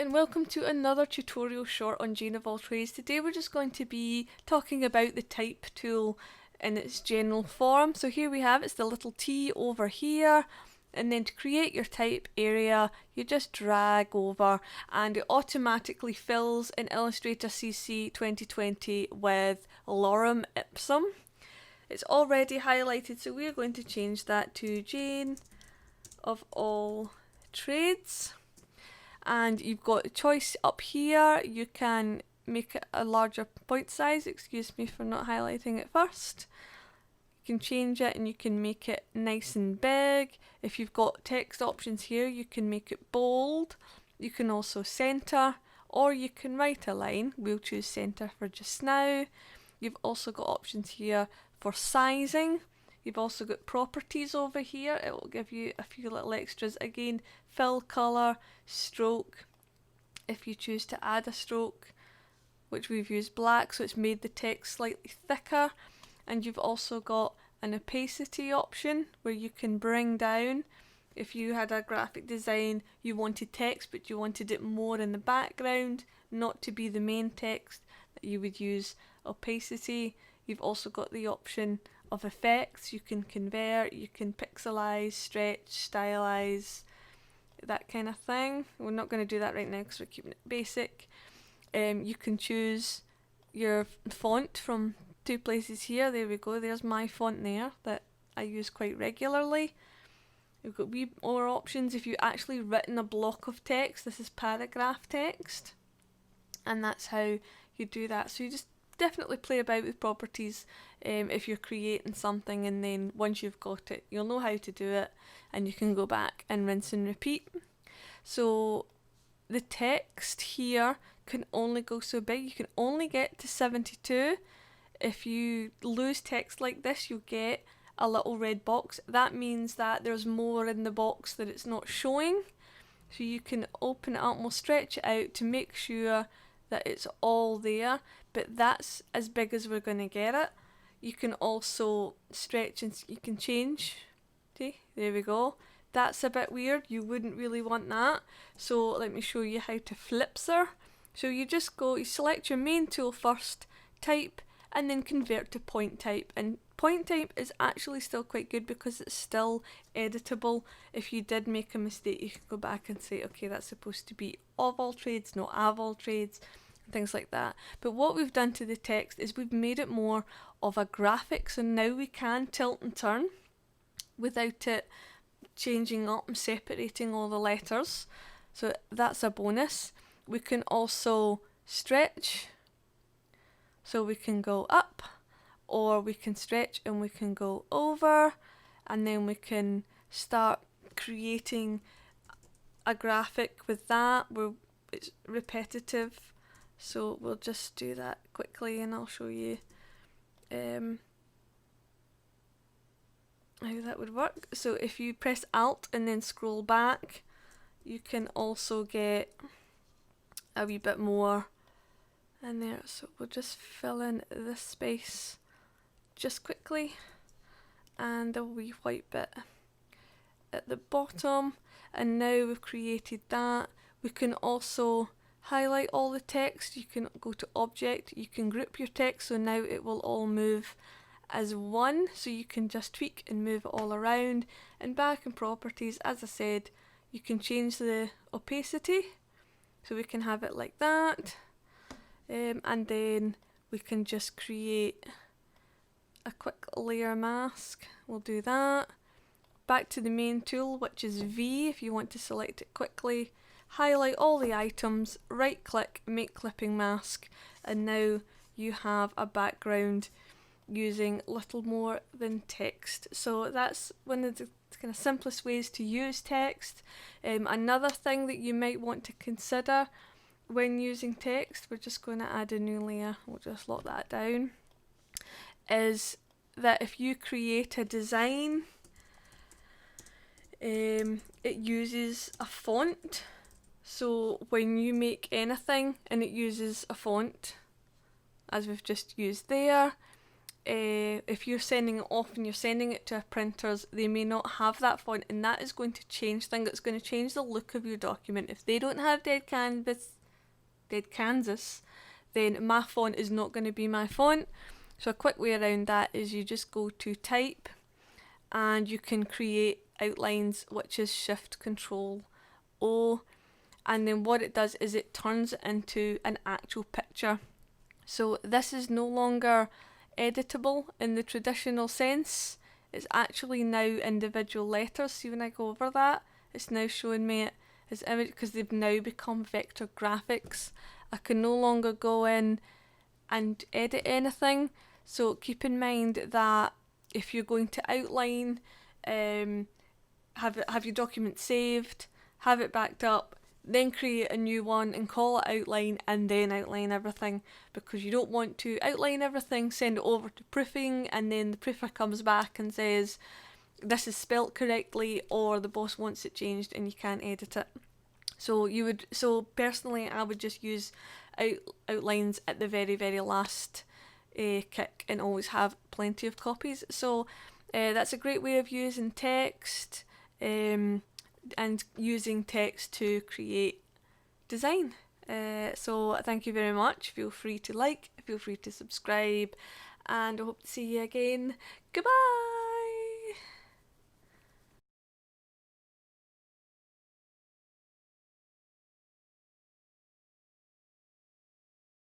and welcome to another tutorial short on Jane of all trades. Today we're just going to be talking about the type tool in its general form. So here we have, it's the little T over here, and then to create your type area you just drag over and it automatically fills in Illustrator CC 2020 with lorem ipsum. It's already highlighted, so we're going to change that to Jane of all trades. And you've got a choice up here. You can make it a larger point size. Excuse me for not highlighting it first. You can change it and you can make it nice and big. If you've got text options here, you can make it bold. You can also center, or you can write a line. We'll choose center for just now. You've also got options here for sizing. You've also got properties over here. It will give you a few little extras. Again, fill colour, stroke, if you choose to add a stroke, which we've used black, so it's made the text slightly thicker. And you've also got an opacity option where you can bring down. If you had a graphic design, you wanted text, but you wanted it more in the background, not to be the main text, that you would use opacity. You've also got the option of effects. You can convert, you can pixelize, stretch, stylize, that kind of thing. We're not going to do that right now because we're keeping it basic. You can choose your font from two places here. There we go, there's my font there that I use quite regularly. You've got wee more options if you've actually written a block of text. This is paragraph text, and that's how you do that. So you just definitely play about with properties if you're creating something, and then once you've got it you'll know how to do it and you can go back and rinse and repeat. So the text here can only go so big. You can only get to 72. If you lose text like this, you'll get a little red box. That means that there's more in the box that it's not showing. So you can open it up, we'll stretch it out to make sure that it's all there, but that's as big as we're going to get it. You can also stretch and you can change. See, there we go. That's a bit weird, you wouldn't really want that. So let me show you how to flipzer. So you just go, you select your main tool first, type, and then convert to point type. And point type is actually still quite good because it's still editable. If you did make a mistake, you can go back and say, okay, that's supposed to be of all trades, not of all trades, and things like that. But what we've done to the text is we've made it more of a graphic, so now we can tilt and turn without it changing up and separating all the letters. So that's a bonus. We can also stretch, so we can go up, or we can stretch and we can go over, and then we can start creating a graphic with that where it's repetitive. So we'll just do that quickly and I'll show you how that would work. So if you press Alt and then scroll back, you can also get a wee bit more in there. So we'll just fill in this space just quickly, and a wee white bit at the bottom. And now we've created that. We can also highlight all the text. You can go to object, you can group your text, so now it will all move as one, so you can just tweak and move it all around. And back in properties, as I said, you can change the opacity, so we can have it like that, and then we can just create a quick layer mask. We'll do that. Back to the main tool, which is V, if you want to select it quickly. Highlight all the items, right click, make clipping mask, and now you have a background using little more than text. So that's one of the kind of simplest ways to use text. Another thing that you might want to consider when using text, we're just going to add a new layer, we'll just lock that down, is that if you create a design, it uses a font. So when you make anything and it uses a font, as we've just used there, if you're sending it off and you're sending it to printers, they may not have that font, and that is going to change things. It's going to change the look of your document. If they don't have Dead Kansas, then my font is not going to be my font. So a quick way around that is you just go to type and you can create outlines, which is Shift Control O, and then what it does is it turns it into an actual picture. So this is no longer editable in the traditional sense. It's actually now individual letters. See, when I go over that, it's now showing me it as image because they've now become vector graphics. I can no longer go in and edit anything. So keep in mind that if you're going to outline, have your document saved, have it backed up, then create a new one and call it outline, and then outline everything, because you don't want to outline everything, send it over to proofing, and then the proofer comes back and says this is spelt correctly, or the boss wants it changed and you can't edit it. So personally I would just use outlines at the very, very last kick and always have plenty of copies. So that's a great way of using text and using text to create design. So thank you very much. Feel free to like, feel free to subscribe, and I hope to see you again. Goodbye!